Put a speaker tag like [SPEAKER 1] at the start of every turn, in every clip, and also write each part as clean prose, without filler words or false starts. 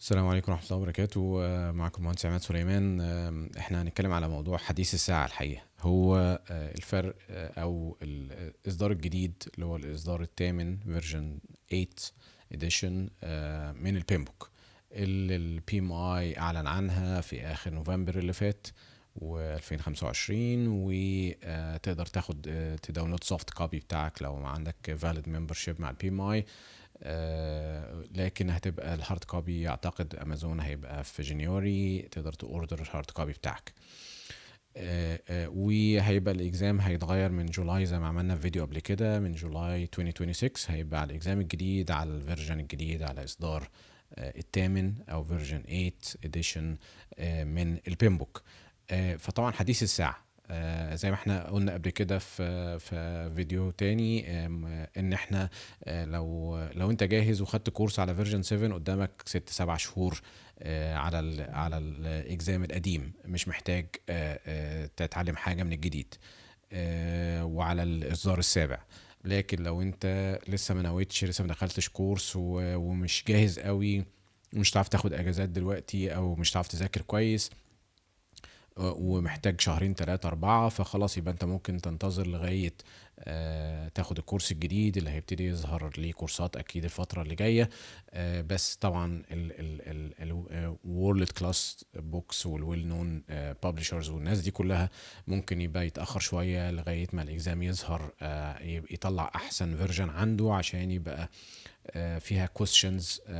[SPEAKER 1] السلام عليكم ورحمة الله وبركاته. معكم مهندس عماد سليمان. احنا هنتكلم على موضوع حديث الساعة الحقيقة هو الفرق او الاصدار الجديد اللي هو الاصدار الثامن فيرجن 8 اديشن من البيمبوك اللي البي ام اي اعلن عنها في اخر نوفمبر اللي فات و2025. وتقدر تاخد تداونلود سوفت كوبي بتاعك لو ما عندك فاليد ممبرشيب مع البي ام اي. لكن هتبقى الهارد كوبي اعتقد امازون هيبقى في جانيوري، تقدر تاوردر الهارد كوبي بتاعك. وهيبقى الاكزام هيتغير من جولاي زي ما عملنا في فيديو قبل كده، من جولاي 2026 هيبقى على الاكزام الجديد، على الفيرجن الجديد، على اصدار الثامن او فيرجن 8 اديشن من البيمبوك. فطبعا حديث الساعة زي ما احنا قلنا قبل كده في فيديو تاني، ان احنا لو انت جاهز وخدت كورس على فيرجن 7 قدامك 6-7 شهور على الاكزام القديم، مش محتاج تتعلم حاجة من الجديد وعلى الاصدار السابع. لكن لو انت لسه ما نويتش، لسه ما دخلتش كورس ومش جاهز قوي، ومش هتعرف تاخد اجازات دلوقتي او مش هتعرف تذاكر كويس ومحتاج شهرين 3-4، فخلاص يبقى انت ممكن تنتظر لغاية تاخد الكورس الجديد اللي هيبتدي يظهر ليه كورسات اكيد الفترة اللي جاية. بس طبعا ال world class books والويل نون publishers والناس دي كلها ممكن يبقى يتأخر شوية لغاية ما الاكزام يظهر، يطلع احسن فيرجن عنده عشان يبقى فيها questions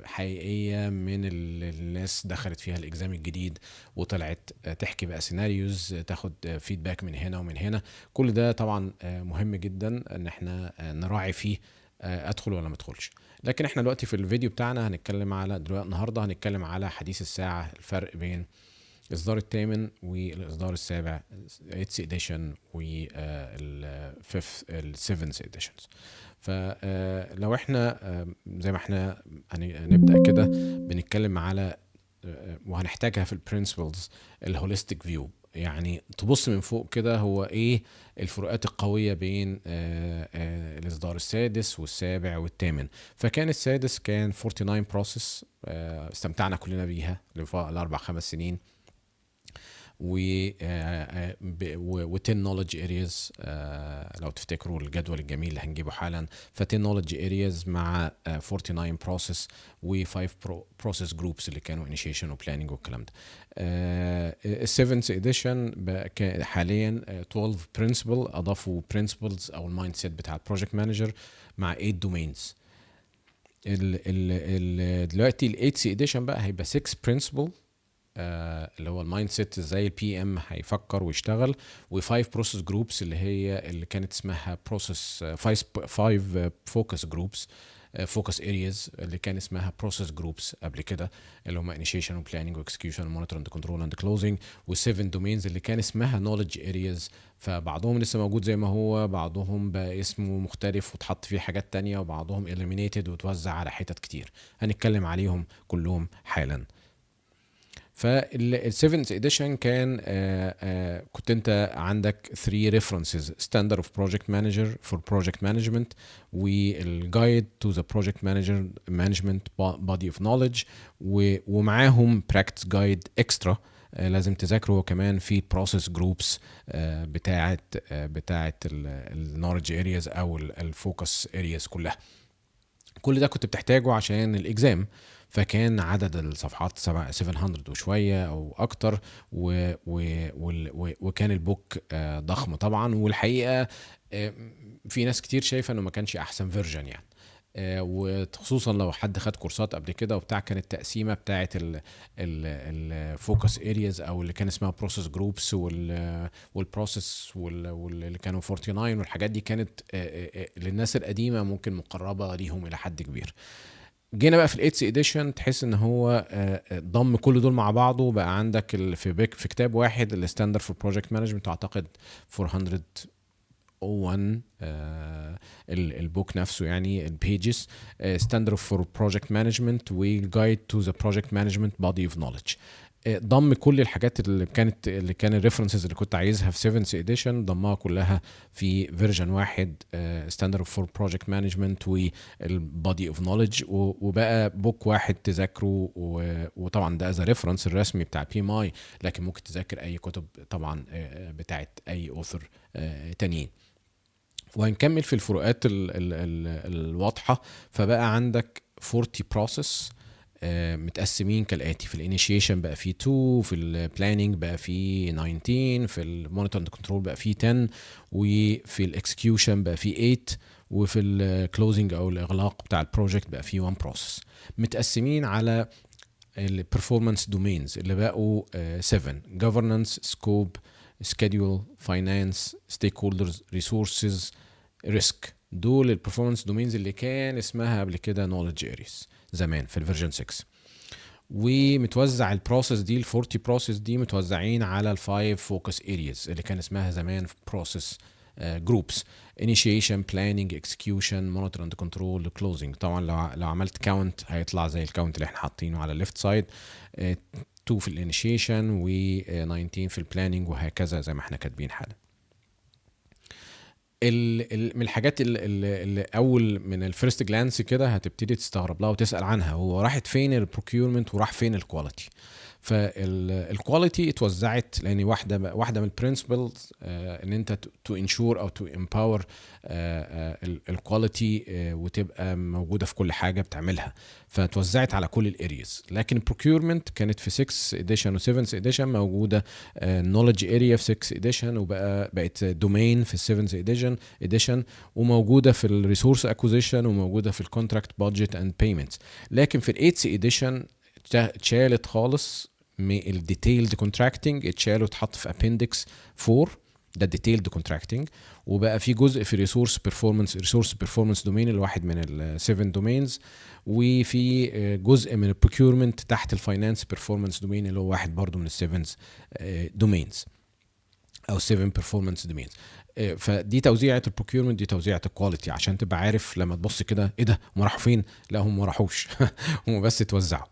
[SPEAKER 1] حقيقية من الناس دخلت فيها الاكزام الجديد وطلعت تحكي بقى سيناريوز، تاخد فيدباك من هنا ومن هنا. كل ده طبعا مهم جدا ان احنا نراعي فيه ادخل ولا ما ادخلش. لكن احنا دلوقتي في الفيديو بتاعنا هنتكلم على النهارده هنتكلم على حديث الساعة، الفرق بين الاصدار الثامن والاصدار السابع 8 اديشن والفيفث السيفنث اديشنز. فلو احنا زي ما احنا هنبدأ كده بنتكلم على وهنحتاجها في البرنسبلز الهوليستيك فيو، يعني تبص من فوق كده هو ايه الفروقات القوية بين الاصدار السادس والسابع والثامن. فكان السادس كان 49 بروسيس استمتعنا كلنا بيها ل4-5 سنين، و 10 knowledge areas. لو تفتكروا الجدول الجميل اللي هنجيبه حالا، ف 10 knowledge areas مع 49 process و 5 process groups اللي كانوا initiation و planning والكلام ده. ال 7th edition حاليا 12 principle، اضافوا principles او المايند سيت بتاع البروجكت مانجر مع 8 domains. دلوقتي ال 8th edition بقى هيبقى 6 principle اللي هو المايند سيت ازاي البي ام هيفكر ويشتغل، و5 بروسيس جروبس اللي كانت اسمها بروسيس 5 فوكس جروبس، فوكس ارياز اللي كان اسمها بروسيس جروبس قبل كده، اللي هم انيشيشن وبلاننج واكسكيوشن ومونيتور اند كنترول اند كلوزنج، و7 دومينز اللي كان اسمها نوليدج ارياز. فبعضهم لسه موجود زي ما هو، بعضهم بقى اسمه مختلف وتحط فيه حاجات تانية، وبعضهم eliminated وتوزع على حتت كتير. هنتكلم عليهم كلهم حالا. فال7th edition كان كنت انت عندك 3 references: standard of project manager for project management، والguide to the project management body of knowledge، ومعاهم practice guide extra لازم تذاكره كمان في process groups بتاعت knowledge areas او focus areas كلها. كل ده كنت بتحتاجه عشان الاكزام. فكان عدد الصفحات 700 وشوية او اكتر، وكان البوك ضخم طبعا. والحقيقة في ناس كتير شايفة انه ما كانش احسن فيرجن يعني، وخصوصا لو حد خد كورسات قبل كده وبتاع، كانت التقسيمه بتاعه الفوكس ارياز او اللي كان اسمها بروسيس جروبس والبروسيس واللي كانوا 49 والحاجات دي، كانت للناس القديمه ممكن مقربه ليهم الى حد كبير. جينا بقى في الايتس اديشن تحس ان هو ضم كل دول مع بعضه، وبقى عندك في كتاب واحد الستاندرد فور بروجكت مانجمنت، اعتقد 401 البوك نفسه يعني البيجز، ستاندرد فور بروجكت مانجمنت وجايد تو ذا بروجكت مانجمنت بودي اوف نوليدج. ضم كل الحاجات اللي كان الريفرنسز اللي كنت عايزها في 7th اديشن، ضمها كلها في فيرجن واحد، ستاندرد فور بروجكت مانجمنت والبادي اوف نوليدج، وبقى بوك واحد تذاكره. وطبعا ده از ريفرنس الرسمي بتاع بي ام اي، لكن ممكن تذاكر اي كتب طبعا بتاعت اي اوثر تانيين. وهنكمل في الفروقات الواضحة. فبقى عندك 40 بروسيس متقسمين كالآتي: في الانيشيشن بقى فيه 2، في البلاننج بقى فيه 19، في المونيتور اند كنترول بقى فيه 10، وفي الاكسكيوشن بقى فيه 8، وفي الكلوزنج او الاغلاق بتاع البروجكت بقى فيه 1 بروسيس. متقسمين على البرفورمانس دومينز اللي بقوا 7: governance, scope, schedule, finance, stakeholders, resources, risk. دول البرفورمانس دومينز اللي كان اسمها قبل كده knowledge areas زمان في الفيرجن 6. ومتوزع البروسيس دي، ال 40 بروسيس دي متوزعين على ال 5 focus areas اللي كان اسمها زمان process groups: initiation, planning, execution, monitor and control, closing. طبعا لو عملت كاونت هيطلع زي الكاونت اللي احنا حاطينه على الليفت سايد، 2 في الانيشيشن و 19 في البلاننج، وهكذا زي ما احنا كاتبين حالا. من الحاجات اللي اول من الفيرست جلانس كده هتبتدي تستغرب لها وتسال عنها، هو راحت فين البروكيورمنت وراح فين الكواليتي. فالكواليتي اتوزعت لان واحده من البرنسبلز ان انت تو انشور او تو امباور الكواليتي وتبقى موجوده في كل حاجه بتعملها، فتوزعت على كل الارياز. لكن البروكيورمنت كانت في 6 اديشن و7 اديشن موجوده نوليدج اريا في 6 اديشن، بقت دومين في 7 اديشن، وموجوده في الريسورس اكوزيشن، وموجوده في الكونتراكت بادجت اند بيمنتس. لكن في ال8 اديشن اتشالت خالص من الديتيلد كونتراكتنج، اتشال واتحط في ابندكس 4، ده الديتيلد كونتراكتنج. وبقى في جزء في ريسورس بيرفورمانس دومين الواحد من ال7 دومينز، وفي جزء من البروكيورمنت تحت الفاينانس بيرفورمانس دومين اللي هو واحد برضو من ال7 دومينز او 7 بيرفورمانس دومينز. فدي توزيعه البروكيورمنت، دي توزيعه الكواليتي، عشان تبقى عارف لما تبص كده ايه ده هم راحوا فين. لا هم ما راحوش هم بس اتوزعوا.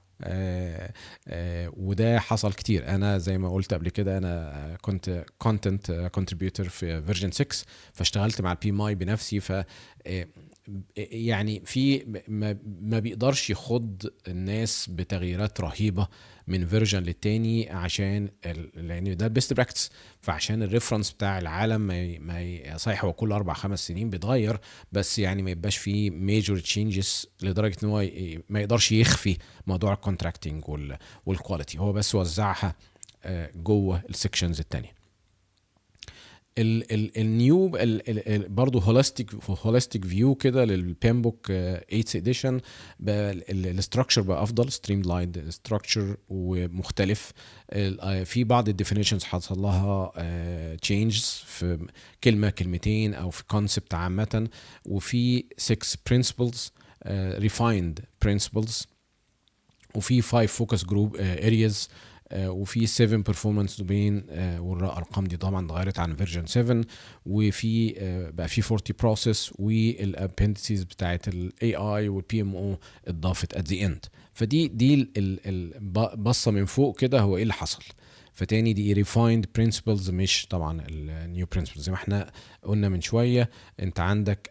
[SPEAKER 1] وده حصل كتير. انا زي ما قلت قبل كده انا كنت كونتنت كونتريبيوتور في فيرجن 6، فاشتغلت مع البي ماي بنفسي. ف يعني في ما بيقدرش يخض الناس بتغييرات رهيبه من فيرجن للتاني، عشان لان ده البيست براكتس. فعشان الريفرنس بتاع العالم ما صحيح هو كل 4-5 سنين بيتغير، بس يعني ما يبقاش فيه ميجور تشينجز لدرجه ان هو ما يقدرش يخفي موضوع الكونتراكتنج والكواليتي، هو بس وزعها جوه السكشنز التانية. النيو برضه هوليستيك فيو كده للبيمبوك 8 اديشن. الاستراكشر بقى افضل، ستريم لايند ستراكشر ومختلف. في بعض الديفينيشنز حصل لها تشينجز في كلمه كلمتين او في كونسبت عامه. وفي 6 برنسبلز ريفايند برنسبلز، وفي 5 فوكس جروب ارياز، وفي 7 performance domain، والارقام دي طبعا اتغيرت عن فيرجن 7. وفي بقى في 40 process، والابندسز بتاعت الاي اي والبي ام او اتضافت at the end. فدي البصه من فوق كده هو ايه اللي حصل. فتاني دي refined principles، مش طبعا النيو principles زي ما احنا قلنا من شويه. انت عندك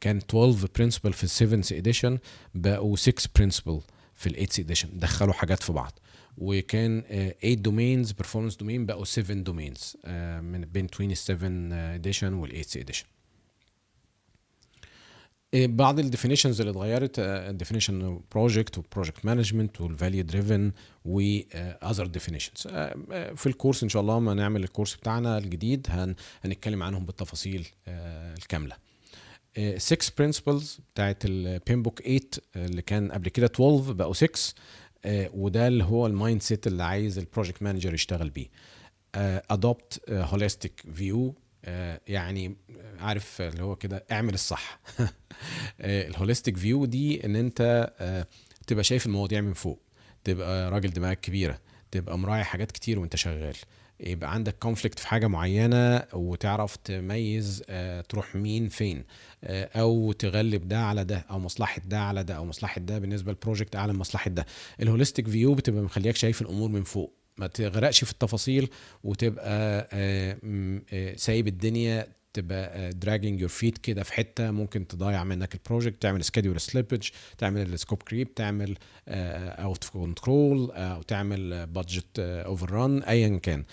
[SPEAKER 1] كان 12 principle في 7 edition، بقوا 6 principle في ال 8 edition، دخلوا حاجات في بعض. وكان 8 دومينز performance دومين بقوا 7 دومينز من بين 7 edition وال 8 edition. بعض الديفينيشنز اللي اتغيرت، ديفينيشن بروجكت وبروجكت مانجمنت والفاليو دريفن واذر ديفينيشنز. في الكورس ان شاء الله ما نعمل الكورس بتاعنا الجديد هنتكلم عنهم بالتفاصيل الكامله. 6 principles بتاعت البيمبوك 8 اللي كان قبل كده 12 بقوا 6. وده اللي هو المايند سيت اللي عايز البروجكت مانجر يشتغل بيه. adopt holistic view، يعني عارف اللي هو كده اعمل الصح. الهوليستيك فيو دي ان انت تبقى شايف المواضيع من فوق، تبقى راجل دماغك كبيرة، تبقى مراعي حاجات كتير وانت شغال. يبقى عندك كونفليكت في حاجه معينه وتعرف تميز تروح مين فين، او تغلب ده على ده، او مصلحه ده على ده، او مصلحه ده بالنسبه للبروجكت اعلى من مصلحه ده. الهوليستيك فيو بتبقى مخليك شايف الامور من فوق، ما تغرقش في التفاصيل وتبقى سايب الدنيا تبقى dragging your feet كده في حته ممكن تضيع منك البروجكت، تعمل schedule slippage، تعمل السكوب كريب، تعمل اوت كنترول، او تعمل بادجت اوفر ران، ايا كان.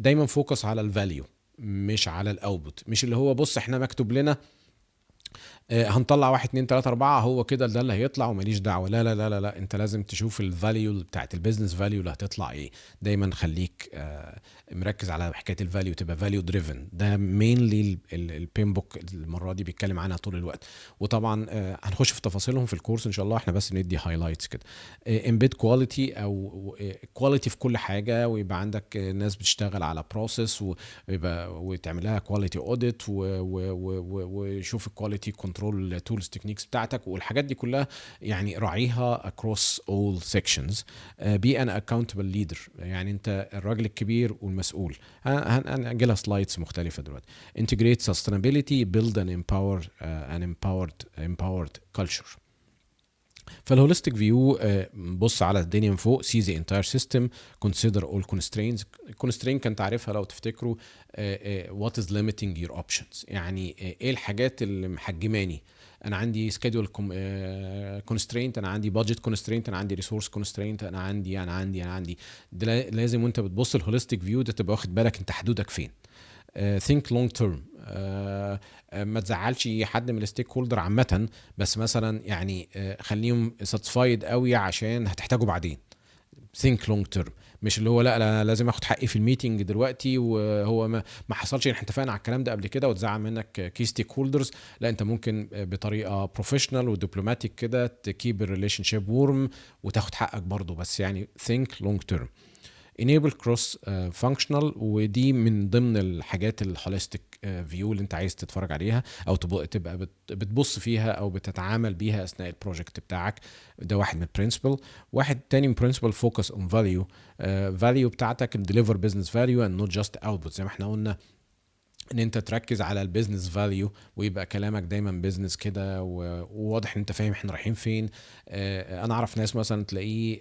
[SPEAKER 1] دايما فوكس على الفاليو مش على الاوتبوت، مش اللي هو بص احنا مكتوب لنا هنطلع 1 2 3 4 هو كده ده اللي هيطلع وماليش دعوه. لا لا لا لا لا، انت لازم تشوف الفاليو بتاعت البيزنس فاليو اللي هتطلع ايه. دايما خليك مركز على حكايه الفاليو، تبقى فاليو دريفن. ده مينلي البين بوك المره دي بيتكلم عنها طول الوقت. وطبعا هنخش في تفاصيلهم في الكورس ان شاء الله، احنا بس ندي هايلايتس كده. امبيد كواليتي او كواليتي في كل حاجه، ويبقى عندك ناس بتشتغل على بروسيس وتعمل لها كواليتي اوديت، وشوف الكواليتي كنترول تولز تكنيكس بتاعتك والحاجات دي كلها، يعني راعيها across all sections. be an accountable leader، يعني انت الراجل الكبير والمسؤول. هنجي لها سلايدز مختلفه دلوقتي. integrate sustainability، build an empowered culture. فالهوليستيك فيو بص على الدنيا من فوق، see the entire system، consider all constraints. constraint كان تعرفها لو تفتكروا what is limiting your options، يعني ايه الحاجات اللي محجماني. انا عندي schedule constraint، انا عندي budget constraint، انا عندي resource constraint، انا عندي ده لازم وانت بتبص الهوليستيك فيو ده تبقى واخد بالك انت حدودك فين. think long term، ما تزعلش حد من الستيك هولدر عامه، بس مثلا يعني خليهم ساتسفايد قوي عشان هتحتاجه بعدين. think long term، مش اللي هو لا لازم اخد حقي في الميتنج دلوقتي وهو ما حصلش، احنا اتفقنا على الكلام ده قبل كده وتزعل منك كي ستيك هولدرز. لا، انت ممكن بطريقه بروفيشنال ودبلوماتيك كده تكيب الريليشن شيب وورم وتاخد حقك برضو، بس يعني think long term. enable cross functional، ودي من ضمن الحاجات الهوليستيك فيو اللي انت عايز تتفرج عليها او تبقى بتبص فيها او بتتعامل بيها اثناء البروجكت بتاعك. ده واحد من البرنسبل. واحد تاني من برنسبل فوكس اون فاليو. فاليو بتاعتك deliver business value and not just output، زي ما احنا قلنا ان انت تركز على البيزنس فاليو ويبقى كلامك دايما بيزنس كده وواضح ان انت فاهم احنا رايحين فين. انا اعرف ناس مثلا تلاقيه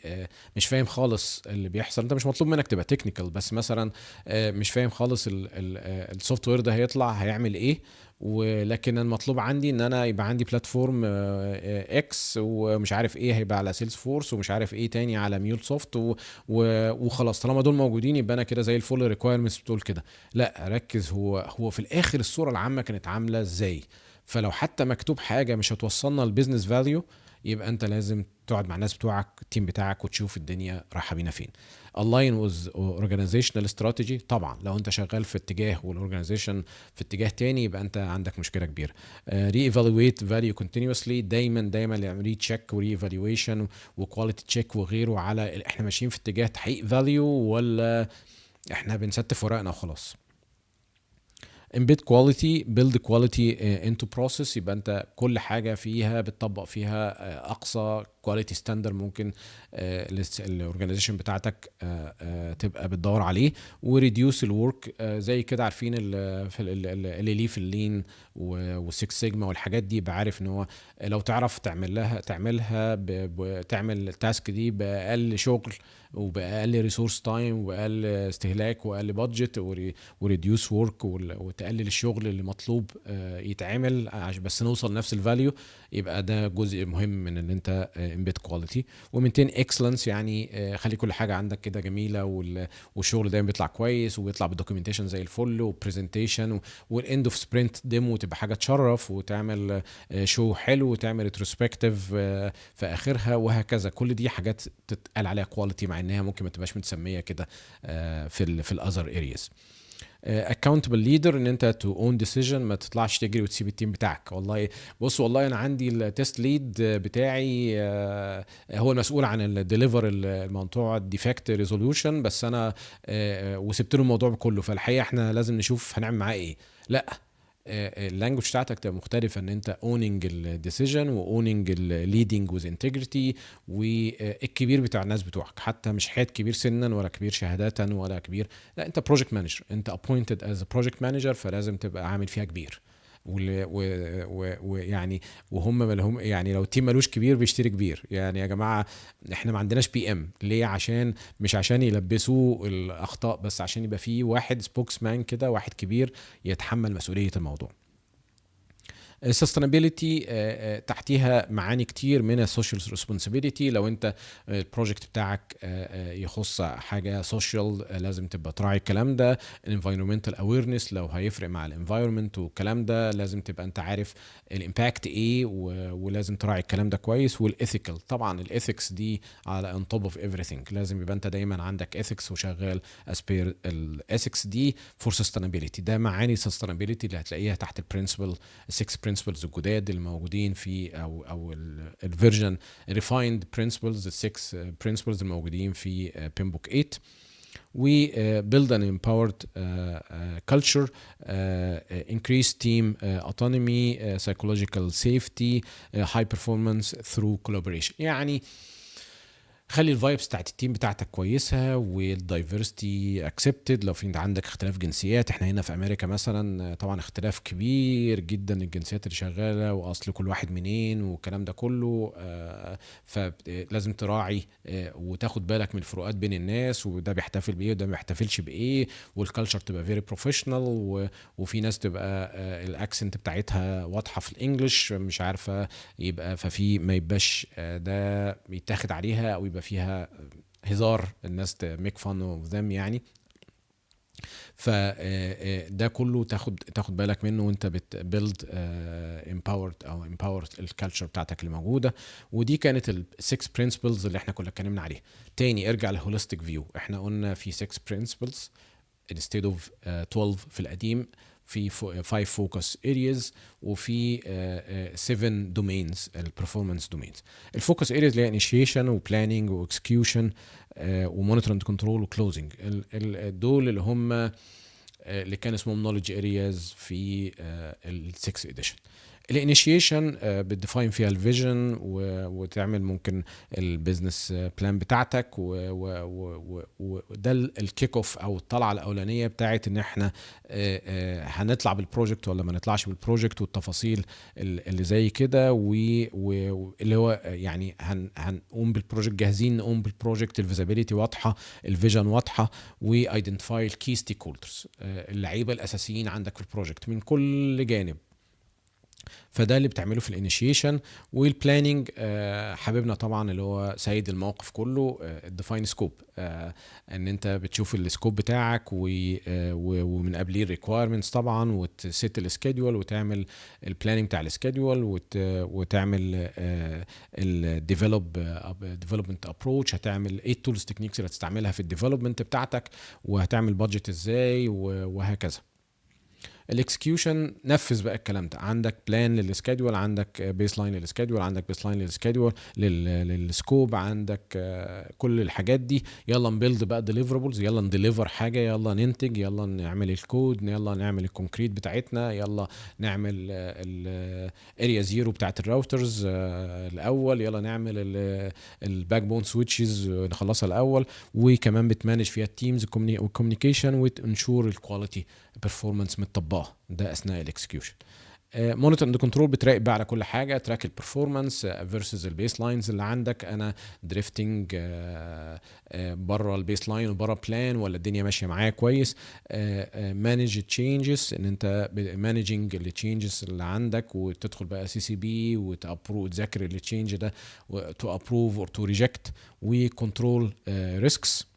[SPEAKER 1] مش فاهم خالص اللي بيحصل. انت مش مطلوب منك تبقى تكنيكال، بس مثلا مش فاهم خالص السوفت وير ده هيطلع هيعمل ايه، ولكن المطلوب عندي ان انا يبقى عندي بلاتفورم اكس ومش عارف ايه هيبقى على سيلز فورس ومش عارف ايه تاني على ميول سوفت وخلاص طالما دول موجودين يبقى انا كده زي الفول. ريكويرمنتس بتقول كده. لا، ركز هو في الاخر الصوره العامه كانت عامله ازاي. فلو حتى مكتوب حاجه مش هتوصلنا البيزنس فاليو، يبقى انت لازم تقعد مع الناس بتوعك التيم بتاعك وتشوف الدنيا رايحه بينا فين. align with organizational strategy. طبعا لو انت شغال في اتجاه والاورجانيزيشن في اتجاه تاني يبقى انت عندك مشكله كبيره. re-evaluate value continuously، دايما ري تشيك وري ايفالويشن وكواليتي تشيك وغيره على احنا ماشيين في اتجاه تحقيق فاليو ولا احنا بنستف ورقنا وخلاص. embed quality، build quality into process، يبقى انت كل حاجه فيها بتطبق فيها اقصى كواليتي ستاندر ممكن الاورجانيزيشن بتاعتك تبقى بتدور عليه. وريديوس الورك، زي كده عارفين اللي ليه في اللين والسكس سيجما والحاجات دي، يبقى عارف ان هو لو تعرف تعملها تعمل التاسك دي باقل شغل وباقل ريسورس تايم وباقل استهلاك واقل بادجت وريديوس ورك وتقلل الشغل اللي مطلوب يتعمل عشان بس نوصل نفس الفاليو، يبقى ده جزء مهم من ان انت امبيد كواليتي. ومنتين اكسلنس، يعني خلي كل حاجه عندك كده جميله والشغل دايما بيطلع كويس وبيطلع بالدوكيومنتيشن زي الفل وبرزنتيشن والاند اوف سبرنت ديمو تبقى حاجه تشرف وتعمل شو حلو وتعمل ريتروسبكتيف في اخرها وهكذا. كل دي حاجات تتقال عليها كواليتي مع انها ممكن ما تبقاش متسميه كده في الاذر ارياز. accountable leader، ان انت to own decision، ما تطلعش تجري وتسيب التيم بتاعك. والله بص والله انا عندي التست ليد بتاعي هو المسؤول عن الديليفر الموضوع الديفكت ريزوليوشن، بس انا وسبت له الموضوع كله، فالحقيقه احنا لازم نشوف هنعمل معاه ايه. لا، اللانجوج بتاعتك تبقى مختلفه، ان انت اوننج الديسيجن واوننج الليدنج وذ انتجريتي، والكبير بتاع الناس بتوعك، حتى مش حياد كبير سنا ولا كبير شهادة ولا كبير، لا انت بروجكت مانجر، انت appointed as a project manager، فلازم تبقى عامل فيها كبير. ويعني وهم مالهم يعني، لو التيم ملوش كبير بيشتري كبير يعني يا جماعه. احنا ما عندناش بي ام ليه؟ عشان مش عشان يلبسوا الاخطاء بس، عشان يبقى فيه واحد سبوكس مان كده، واحد كبير يتحمل مسؤوليه الموضوع. السستينابيلتي تحتيها معاني كتير من السوشيال ريسبونسابيلتي. لو انت البروجكت بتاعك يخص حاجه سوشيال، لازم تبقى تراعي الكلام ده. الانفايرمنتال اويرنس لو هيفرق مع الانفايرمنت والكلام ده، لازم تبقى انت عارف الامباكت ايه، ولازم تراعي الكلام ده كويس. والايثيكال طبعا، الايثكس دي على ان توب اوف ايفريثينج، لازم يبقى انت دايما عندك ايثكس وشغال اسبير الايثكس دي فور سستينابيلتي. ده معاني سستينابيلتي اللي هتلاقيها تحت البرنسبل، السكس برنسبلز الجداد الموجودين في او الفيرجن ريفايند برنسبلز، السكس برنسبلز الموجودين في بيمبوك 8. We build an empowered culture, increase team autonomy, psychological safety, high performance through collaboration. يعني خلي الفايبس بتاعت التيم بتاعتك كويسه، والدايفرستي اكسبتد. لو في عندك اختلاف جنسيات، احنا هنا في امريكا مثلا طبعا اختلاف كبير جدا الجنسيات اللي شغاله، واصل كل واحد منين والكلام ده كله، فلازم تراعي وتاخد بالك من الفروقات بين الناس، وده بيحتفل بايه وده ما بيحتفلش بايه، والكالتشر تبقى فيري بروفيشنال. وفي ناس تبقى الاكسنت بتاعتها واضحه في الانجليش مش عارفه، يبقى ففي ما يبقاش ده بيتاخد عليها او يبقى فيها هزار، الناس ميك فان اوف ذم يعني. فده كله تاخد بالك منه وانت بتبيلد امباورد او امباورد الكالتشر بتاعتك اللي موجوده. ودي كانت السكس برنسبلز اللي احنا كنا اتكلمنا عليها. تاني ارجع للهوليستيك فيو، احنا قلنا في 6 برنسبلز instead of 12 في القديم، في 5 فوكس ارياز، وفي 7 دومينز، البرفورمانس دومينز. الفوكس ارياز اللي هي انيشيشن وبلاننج واكسكيوشن ومونيتور اند كنترول وكلوزنج، دول اللي هم اللي كان اسمهم نوليدج ارياز في ال6 اديشن. الانيشيشن بتديفاين فيها الفيجن وتعمل ممكن البيزنس بلان بتاعتك، وده الكيك اوف او الطلعه الاولانيه بتاعت ان احنا هنطلع بالبروجكت ولا ما نطلعش بالبروجكت، والتفاصيل اللي زي كده، واللي هو يعني هنقوم بالبروجكت جاهزين، نقوم بالبروجكت، الفيزابيليتي واضحه، الفيجن واضحه، وايدنتيفاي الكي ستيك هولدرز، اللعيبه الاساسيين عندك في البروجكت من كل جانب. فده اللي بتعمله في الانيشيشن. والبلاننج حبيبنا طبعا اللي هو سيد الموقف كله، الديفاين سكوب، ان انت بتشوف السكوب بتاعك ومن قبليه الريكويرمنتس طبعا، وتسيت السكيدول وتعمل البلاننج بتاع السكيدول، وتعمل الديفلوبمنت ابروتش، هتعمل ايه التولز تكنيكس اللي هتستعملها في الديفلوبمنت بتاعتك، وهتعمل بادجت ازاي، وهكذا. الاكسكيوشن نفذ بقى الكلام ده، عندك بلان للسكادول، عندك بيس لاين للسكادول، عندك بيس لاين للسكادول للسكوب، عندك كل الحاجات دي. يلا نبيلد بقى ديليفربلز، يلا نديليفر حاجه، يلا ننتج، يلا نعمل الكود، يلا نعمل الكونكريت بتاعتنا، يلا نعمل الاريا زيرو بتاعت الراوترز الاول، يلا نعمل الباك بون سويتشز نخلصها الاول. وكمان بتمانج فيها التيمز والكوميونيكيشن، وتنشور الكواليتي بيرفورمانس متطبقه، ده اثناء الاكسكيوشن. مونيتور اند كنترول بتراقب بقى على كل حاجه، تراك البرفورمانس فيرسز البيس لاينز اللي عندك، انا دريفتنج بره البيس لاين وبره بلان، ولا الدنيا ماشيه معايا كويس. مانج تشينجز، ان انت مانجنج التشينجز اللي عندك، وتدخل بقى سي سي بي وتذاكر التشينج ده، تو ابروف اور تو ريجكت. وكنترول ريسكس،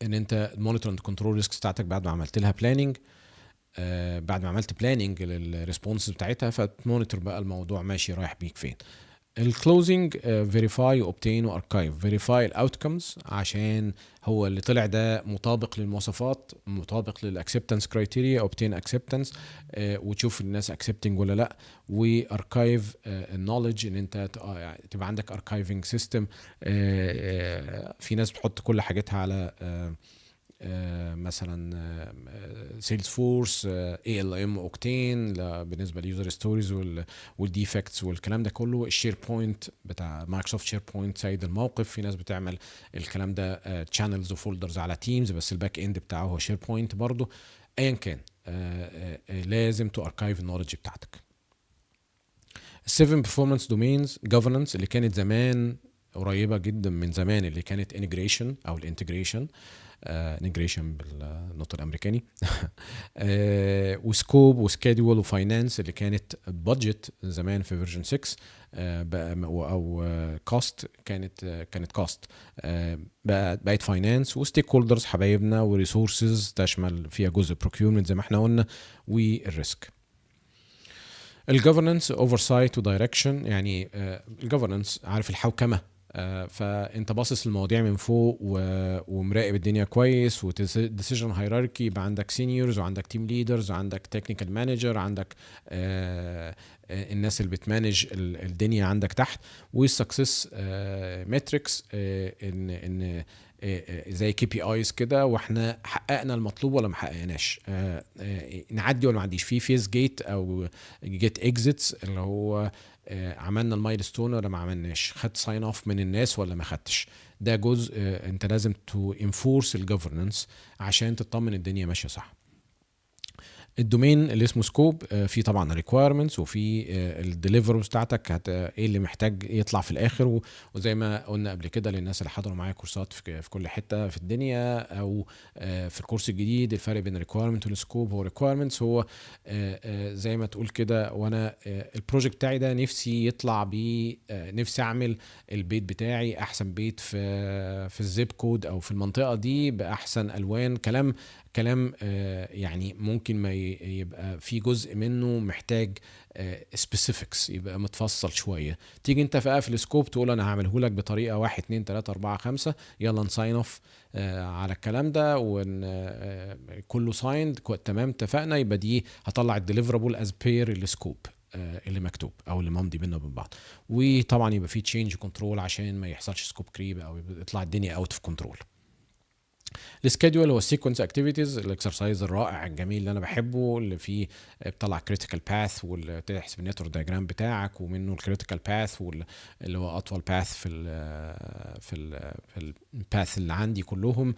[SPEAKER 1] ان انت مونيتور اند كنترول ريسكس بتاعتك بعد ما عملت لها بلاننج، بعد ما عملت بلاننج للريسبونس بتاعتها، فتمونيتور بقى الموضوع ماشي رايح بيك فين. الكلوزنج فيريفاي اوبتين واركايف. فيريفاي الاوتكمز عشان هو اللي طلع ده مطابق للمواصفات، مطابق للاكسبتنس كرايتيريا، اوبتين اكسبتنس، وتشوف الناس اكسبتنج ولا لا. واركايف النولج، ان انت تبقى عندك اركايفنج سيستم. في ناس بتحط كل حاجتها على مثلا سيلز فورس، اي ال ام اوكتين بالنسبه لليوزر ستوريز والديفكتس والكلام ده كله. الشير بوينت بتاع مايكروسوفت شير بوينت سيد الموقف، في ناس بتعمل الكلام ده تشانلز وفولدرز على تيمز، بس الباك اند بتاعه هو شير بوينت برضه. ايا كان لازم تو اركايف النولج بتاعتك. السيفن performance domains governance اللي كانت زمان قريبه جدا من زمان، اللي كانت انتجريشن او الانتجريشن، انتجريشن بالنطق الامريكاني وسكوب وسكيدول وفاينانس اللي كانت بادجت زمان في فيرجن 6 او كوست، كانت كوست بقت فاينانس، وستيك هولدرز حبايبنا، وريسورسز تشمل فيها جزء بروكيورمنت زي ما احنا قلنا، والريسك. الجفرنس اوفرسايت ودايركشن، يعني الجفرنس عارف الحوكمه، فانت باصص للمواضيع من فوق ومراقب الدنيا كويس، وديسيجن هيراركي، يبقى عندك سينيورز وعندك تيم ليدرز وعندك تكنيكال مانجر، عندك الناس اللي بتمانج الدنيا عندك تحت، والسكسس ماتريكس ان زي كي بي ايز كده، واحنا حققنا المطلوب ولا ما حققناش، نعدي ولا ما نعديش في فيز جيت او جيت اكزيتس، اللي هو عملنا المايلستون ولا ما عملناش، خدت ساين اوف من الناس ولا ما خدتش. ده جزء انت لازم تو انفورس الجفرنس عشان تطمن الدنيا ماشيه صح. الدومين اللي اسمه سكوب، في طبعا ريكويرمنتس، وفي الديليفربلز بتاعتك ايه اللي محتاج يطلع في الاخر، وزي ما قلنا قبل كده للناس اللي حضروا معايا كورسات في كل حته في الدنيا او في الكورس الجديد، الفرق بين الريكويرمنت والسكوب هو ريكويرمنتس هو زي ما تقول كده، وانا البروجكت بتاعي ده نفسي يطلع بيه، نفسي اعمل البيت بتاعي احسن بيت في الزيب كود او في المنطقه دي باحسن الوان، كلام يعني ممكن ما يبقى في جزء منه محتاج specifics، يبقى متفصل شوية. تيجي انت في السكوب تقول انا هعمله لك بطريقة 1 2 3 4 5، يلا نساين اوف على الكلام ده، كله سايند تمام اتفقنا، يبقى دي هطلع الديليفرابل از بير السكوب اللي مكتوب او اللي ممضي بيننا وبين بعض. وطبعا يبقى في تشينج كنترول عشان ما يحصلش سكوب كريب او يطلع الدنيا اوت اوف كنترول. السكيدول هو السيكونس اكتيفيتيز، الاكسرسايز الرائع الجميل اللي انا بحبه، اللي فيه بتطلع كريتيكال باث وتحسب النتورك دايجرام بتاعك، ومنه الكريتيكال باث اللي هو اطول باث في الباث اللي عندي كلهم،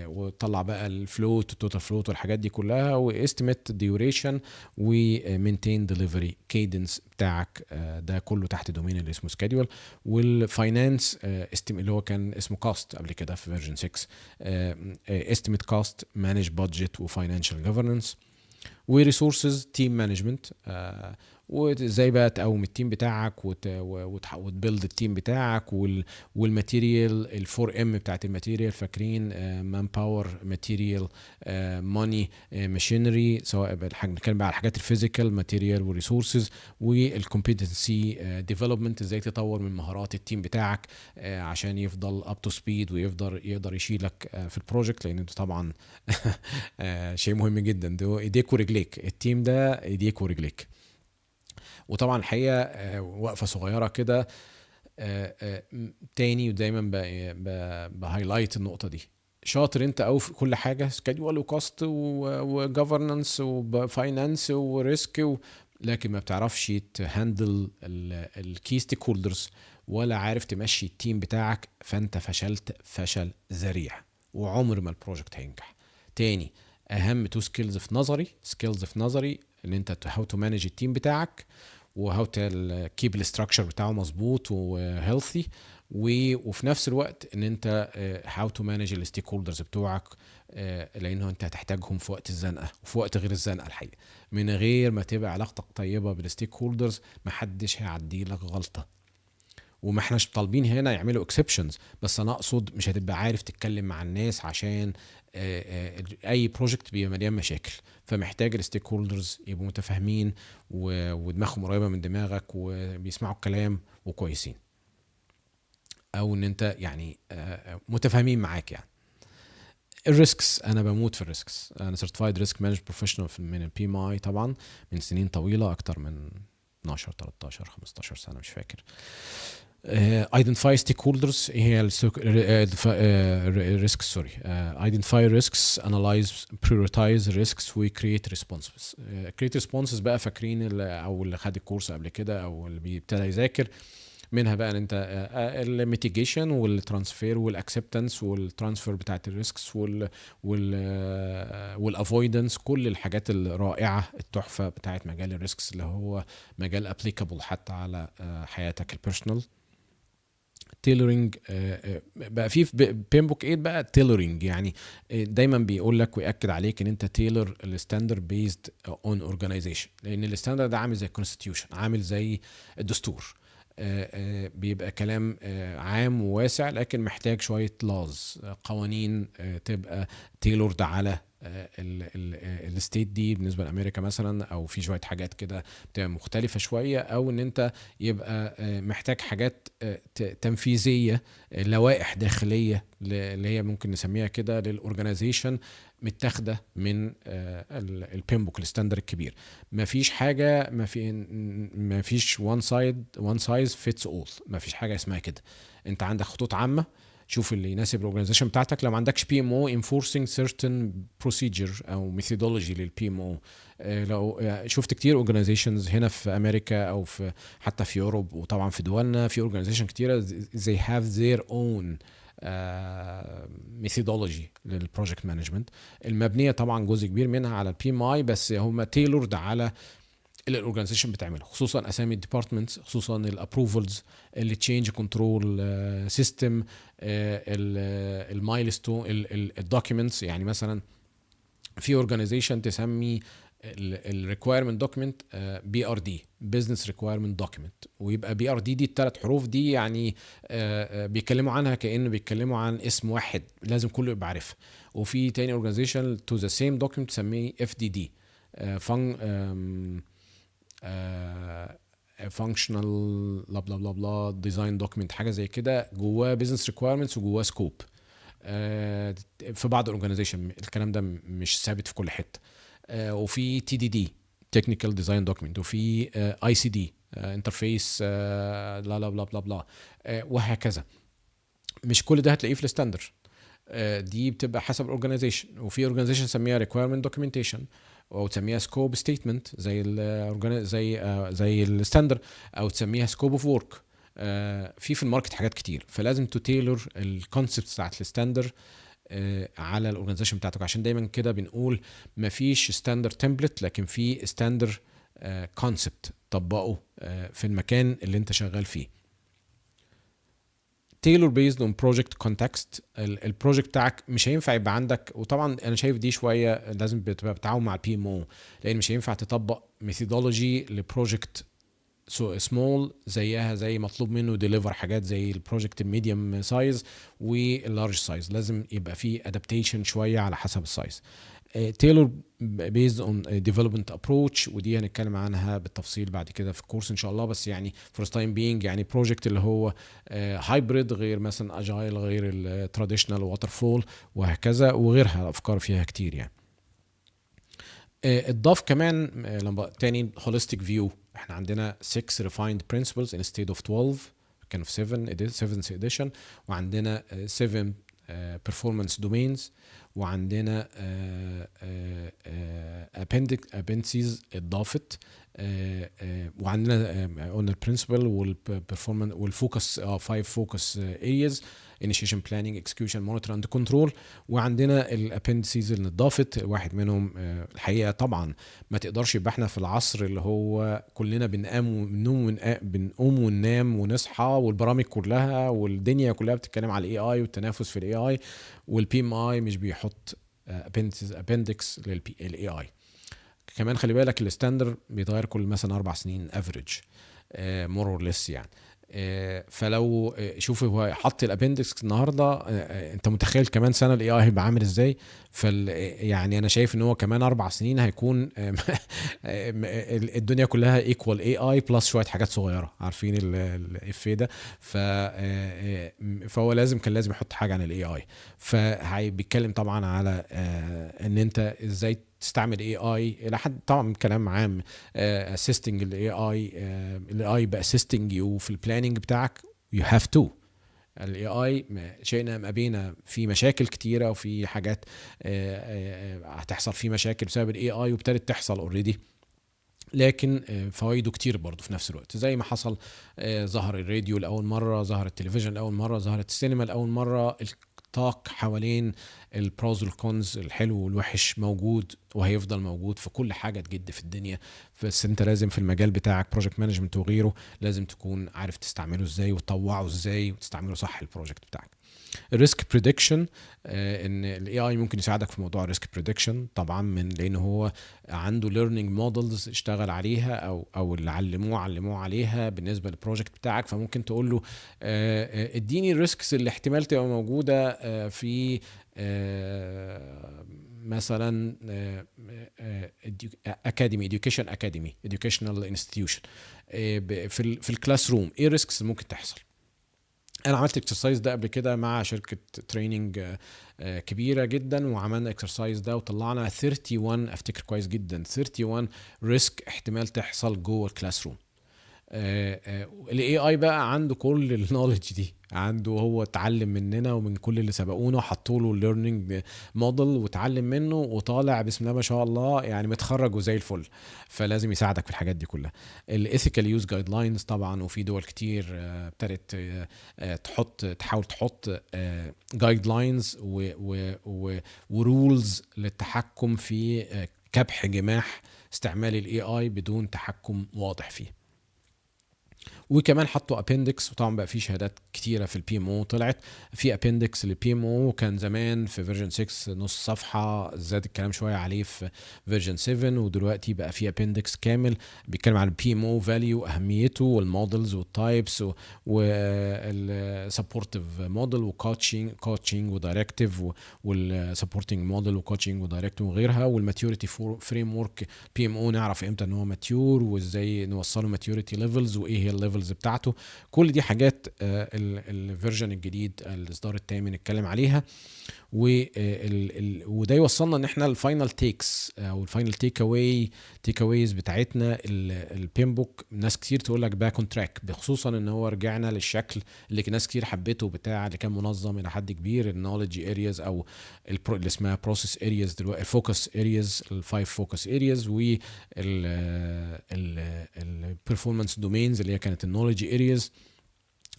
[SPEAKER 1] وتطلع بقى الفلوت التوتال فلوت والحاجات دي كلها، واستيميت ديوريشن، ومينتين ديليفري كيدنس بتاعك، ده كله تحت دومين اللي اسمه سكيدول. والفاينانس اللي هو كان اسمه كوست قبل كده في فيرجن 6، estimate cost manage budget وفاينانشال governance. وريسورسز تيم مانجمنت، وازاي بقى تقوم التيم بتاعك وتبيلد التيم بتاعك، والماتيريال الفور ام بتاعت الماتيريال، فاكرين مان باور ماتيريال ماني ماشينري، سواء بنتكلم بقى على الحاجات الفيزيكال ماتيريال وريسورسز، والكومبيتنسي ديفلوبمنت، ازاي تطور من مهارات التيم بتاعك عشان يفضل اب تو سبيد ويقدر يشيلك في البروجكت، لان انت طبعا شيء مهم جدا، ده ايديك ورجليك، التيم ده ايديك ورجليك. وطبعا الحقيقه وقفه صغيره كده تاني، ودايما بهايلايت النقطه دي، شاطر انت او في كل حاجه، سكادول وكوست وجفرنانس وفاينانس وريسك، لكن ما بتعرفش تهندل الكي ستيك هولدرز، ولا عارف تمشي التيم بتاعك، فانت فشلت فشل ذريع، وعمر ما البروجكت هينجح. تاني، اهم تو سكيلز في نظري ان انت هاو تو مانج التيم بتاعك، وهاو تو كيب الاستراكشر بتاعه مظبوط وهيلثي، وفي نفس الوقت ان انت هاو تو مانج الستيك هولدرز بتوعك، لانه انت هتحتاجهم في وقت الزنقه وفي وقت غير الزنقه الحقيقه. من غير ما تبقى علاقتك طيبه بالستيك هولدرز محدش هيعدي لك غلطه، وما احناش طالبين هنا يعملوا اكسبشنز، بس انا اقصد مش هتبقى عارف تتكلم مع الناس، عشان اي بروجكت بيبقى مليان مشاكل، فمحتاج الستيك هولدرز يبقوا متفاهمين ودماغهم قريبه من دماغك وبيسمعوا الكلام وكويسين، او ان انت يعني متفاهمين معاك يعني. الريسكس، انا بموت في الريسكس، انا سيرتيفايد ريسك مانجر بروفيشنال من البي ام اي طبعا، من سنين طويله، اكتر من 12 13 15 سنه مش فاكر. identify stakeholders. ايه هي risks سوري identify risks, analyze, prioritize risks و create responses. create responses بقى فاكرين او اللي خد الكورس قبل كده او اللي بيبتدى يذاكر منها بقى ان انت الميتيجيشن والترانسفير والاكسبتنس والترانسفير بتاعت الريسكس والافويدنس، كل الحاجات الرائعه التحفه بتاعت مجال الريسكس اللي هو مجال ابليكابل حتى على حياتك البيرسونال. تيلورينج بقى في بين بوك 8 بقى تيلورينج، يعني دايما بيقول لك ويأكد عليك ان انت تيلر الستاندرد بيزد اون اورجانيزيشن، لان الستاندرد ده عامل زي الكونستيتيوشن، عامل زي الدستور. بيبقى كلام عام وواسع، لكن محتاج شوية لاز قوانين تبقى تيلورد على الستيت دي بالنسبه لامريكا مثلا، او في شويه حاجات كده بتبقى مختلفه شويه، او ان انت يبقى محتاج حاجات تنفيذيه، لوائح داخليه اللي هي ممكن نسميها كده للاورجنايزيشن، متاخده من البيمبوك الستاندر الكبير. مفيش حاجه، مفيش وان سايز فيتس اول، مفيش حاجه اسمها كده. انت عندك خطوط عامه، شوف اللي يناسب الاورجنايزيشن بتاعتك. لو ما عندكش بي ام او enforcing certain procedure او methodology للبي ام او. لو شفت كتير اورجنايزيشنز هنا في امريكا او في حتى في يوروب، وطبعا في دولنا في اورجنايزيشن كتيره they have their own methodology للبروجكت مانجمنت، المبنيه طبعا جزء كبير منها على البي ام اي، بس هم تailored على اللي الاورجنايزيشن بتعمله، خصوصا اسامي الديبارتمنتس، خصوصا الابروفلز، اللي تشينج كنترول سيستم، المايلستون، الدوكيومنتس. يعني مثلا في اورجنايزيشن تسمي الريكويرمنت دوكيمنت بي ار دي، بزنس ريكويرمنت دوكيمنت، ويبقى بي ار دي دي الثلاث حروف دي يعني بيتكلموا عنها كأنه بيتكلموا عن اسم واحد لازم كله يبقى عارفها. وفي تاني اورجنايزيشن تو ذا سيم دوكيمنت تسميه اف دي دي، فانكشنال بلا بلا بلا بلا ديزاين دوكيمنت، حاجه زي كده، جواه بزنس ريكويرمنتس وجواه سكوب. في بعض الاورجنايزيشن الكلام ده مش ثابت في كل حته. وفي تي دي دي تكنيكال ديزاين دوكيمنت، وفي اي سي دي انترفيس لا لا بلا بلا بلا، وهكذا. مش كل ده هتلاقيه في الستاندر، دي بتبقى حسب الاورجنايزيشن. وفي اورجنايزيشن سميها ريكويرمنت دوكيومنتيشن، او تسميها سكوب ستيتمنت زي ال زي الستاندر، او تسميها سكوب اوف ورك. في الماركت حاجات كتير، فلازم تتيلر الكونسبت بتاعت الستاندر على الاورجنايزيشن بتاعتك. عشان دايما كده بنقول مفيش ستاندر تمبلت، لكن في ستاندر كونسبت طبقه في المكان اللي انت شغال فيه. تيلور بيزد اون بروجكت كونتكست. البروجكت بتاعك مش هينفع يبقى عندك، وطبعا انا شايف دي شويه لازم بتبقى بتعاون مع البي ام او، لان مش هينفع تطبق ميثودولوجي لبروجكت سمول زيها زي مطلوب منه ديليفر حاجات زي البروجكت الميديوم سايز واللارج سايز، لازم يبقى فيه ادابتيشن شويه على حسب السايز. تيلور بيزد اون ديفلوبمنت ابروتش، ودي هنتكلم عنها بالتفصيل بعد كده في الكورس ان شاء الله، بس يعني فورست تايم بينج يعني بروجكت اللي هو هايبريد غير مثلا اجايل غير التراديشنال ووتر فول وهكذا، وغيرها افكار فيها كتير يعني. اتضاف كمان لما تاني holistic view، احنا عندنا 6 refined principles instead of 12، كانوا في 7th edition، وعندنا 7 performance domains، وعندنا appendices اتضافت، وعندنا قلنا البرنسبل والبرفورمانس والفوكس 5 فوكس areas: initiation planning execution monitor and control. وعندنا الابندسيز اللي اتضافت، واحد منهم الحقيقه طبعا ما تقدرش يبقى احنا في العصر اللي هو كلنا بنقوم وننام ونصحى والبرامج كلها والدنيا كلها بتتكلم على الاي اي والتنافس في الاي اي، والبي ام اي مش بيحط ابندكس للاي اي. كمان خلي بالك الستاندر بيتغير كل مثلا 4 سنين افريج مور اور ليس يعني. فلو شوف هو حط الابندكس النهارده، انت متخيل كمان سنه الاي اي هيبقى عامل ازاي؟ يعني انا شايف ان هو كمان 4 سنين هيكون الدنيا كلها ايكوال اي اي بلس شويه حاجات صغيره، عارفين الافيه ده؟ فهو كان لازم يحط حاجه عن الاي اي. فهيتكلم طبعا على ان انت ازاي تستعمل اي اي الى حد طبعا كلام عام، اسيستنج الاي اي باسيستنج يو في البلاننج بتاعك، you have to. الاي اي شئنا ام ابينا في مشاكل كتيره، وفي حاجات هتحصل فيه مشاكل بسبب الاي اي، وابتدت تحصل اوريدي، لكن فوائده كتير برضه في نفس الوقت. زي ما حصل ظهر الراديو لاول مره، ظهر التلفزيون لاول مره، ظهرت السينما لاول مره. الطاق حوالين البروز والكونز، الحلو والوحش، موجود وهيفضل موجود في كل حاجه تجد في الدنيا. بس انت لازم في المجال بتاعك بروجكت مانجمنت وغيره لازم تكون عارف تستعمله ازاي وتطوعه ازاي وتستعمله صح البروجكت بتاعك. الريسك بريدكشن، ان الاي اي ممكن يساعدك في موضوع الريسك بريدكشن طبعا، من لان هو عنده ليرنينج مودلز اشتغل عليها، او اللي علموه عليها بالنسبه للبروجكت بتاعك. فممكن تقول له اديني الريسكس اللي احتمال تبقى موجوده في مثلا اكاديمي، educational institution، في الكلاس روم ايه الريسكس اللي ممكن تحصل. انا عملت اكسرسايز ده قبل كده مع شركه تريننج كبيره جدا، وعملنا اكسرسايز ده وطلعنا 31، افتكر كويس جدا، 31 ريسك احتمال تحصل جوه الكلاس روم. الاي اي بقى عنده كل النولج دي، عنده، هو اتعلم مننا ومن كل اللي سبقونا، حطوا له الليرنينج موديل واتعلم منه، وطالع بسم الله ما شاء الله يعني متخرج وزي الفل. فلازم يساعدك في الحاجات دي كلها. الايثيكال يوز جايد لاينز طبعا، وفي دول كتير ابتدت تحاول تحط جايد لاينز ورولز للتحكم في كبح جماح استعمال الاي اي بدون تحكم واضح فيه. وكمان حطوا ابندكس، وطبعا بقى في شهادات كتيره في البي ام او طلعت في ابندكس للبي ام او. كان زمان في فيرجن 6 نص صفحه، زاد الكلام شويه عليه في فيرجن 7، ودلوقتي بقى في ابندكس كامل بيتكلم عن البي ام او فاليو، اهميته، والمودلز والتايبس والسبورتيف موديل وكوتشنج ودايركتيف، والسبورتنج موديل وكوتشنج ودايركتيف وغيرها، والماتيوريتي فريم ورك بي ام او، نعرف امتى ان هو ماتيور، وازاي نوصله ماتيوريتي ليفلز، وايه هي الليفلز بتاعته. كل دي حاجات الفيرجن الجديد الاصدار الثامن اتكلم عليها. وده يوصلنا ان احنا الفاينل تيكس او الفاينل تيك اويز بتاعتنا. البيم بوك ناس كتير تقول لك باك اون تراك، بخصوصا ان هو رجعنا للشكل اللي ناس كتير حبته، بتاع اللي كان منظم الى حد كبير، النولج ارياز او اللي اسمها بروسيس ارياز دلوقتي، الفوكس ارياز، الفايف فوكس ارياز، والبرفورمانس دومينز اللي هي كانت النولج ارياز.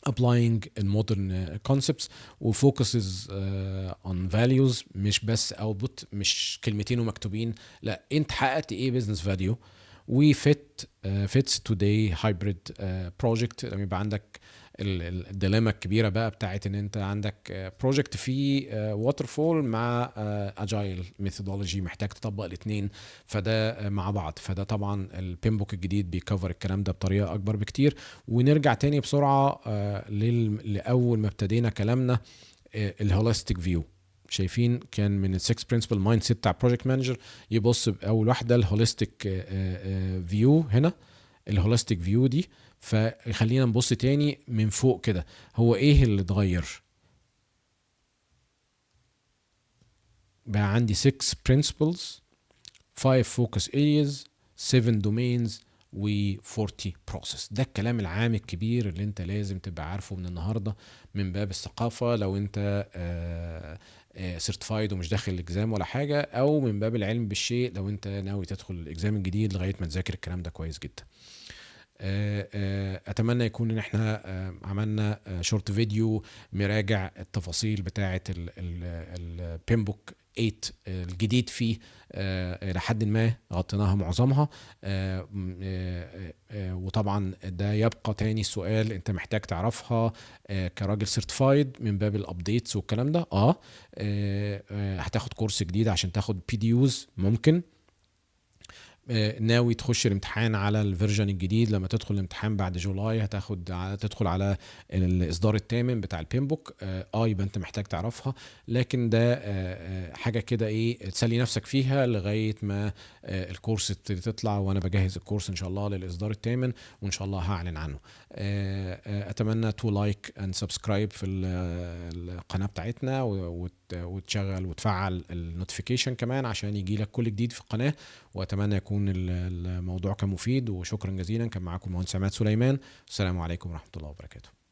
[SPEAKER 1] applying modern concepts وfocuses on values، مش بس output، مش كلمتين ومكتوبين، لا انت حققت ايه business value. وفيت fits today hybrid project، لما يبقى عندك الديليما الكبيره بقى بتاعت ان انت عندك بروجكت فيه ووتر فول مع اجايل ميثودولوجي، محتاج تطبق الاثنين فده مع بعض. فده طبعا البيم بوك الجديد بيكفر الكلام ده بطريقه اكبر بكتير. ونرجع تاني بسرعه لاول ما ابتدينا كلامنا، الهوليستيك فيو. شايفين كان من السكس برنسبل مايند سيت بتاع بروجكت مانجر، يبص باول واحده الهوليستيك فيو هنا، الهوليستيك فيو دي. فخلينا نبص تاني من فوق كده، هو ايه اللي اتغير؟ بقى عندي 6 principles، 5 focus areas، 7 domains، و 40 process. ده الكلام العام الكبير اللي انت لازم تبقى عارفه من النهاردة من باب الثقافة، لو انت سيرتيفايد ومش داخل الاكزام ولا حاجة، او من باب العلم بالشيء لو انت ناوي تدخل الاكزام الجديد لغاية ما تذاكر الكلام ده كويس جدا. اتمنى يكون ان احنا عملنا شورت فيديو مراجع التفاصيل بتاعه البيم بوك 8 الجديد فيه، لحد ما غطيناها معظمها. وطبعا ده يبقى تاني السؤال انت محتاج تعرفها كراجل سيرتيفايد من باب الابديتس والكلام ده. هتاخد كورس جديد عشان تاخد بي دي يوز، ممكن ناوي تخش الامتحان على الفيرجن الجديد، لما تدخل الامتحان بعد جولاي تدخل على الاصدار الثامن بتاع البيم بوك. يبقى انت محتاج تعرفها، لكن ده حاجه كده ايه تسلي نفسك فيها لغايه ما الكورس تطلع. وانا بجهز الكورس ان شاء الله للاصدار الثامن، وان شاء الله هعلن عنه. اتمنى تو لايك اند سبسكرايب في القناه بتاعتنا، وتشغل وتفعل النوتيفيكيشن كمان عشان يجي لك كل جديد في القناه. واتمنى يكون الموضوع كان مفيد، وشكرا جزيلا. كان معاكم مهندس عماد سليمان، السلام عليكم ورحمه الله وبركاته.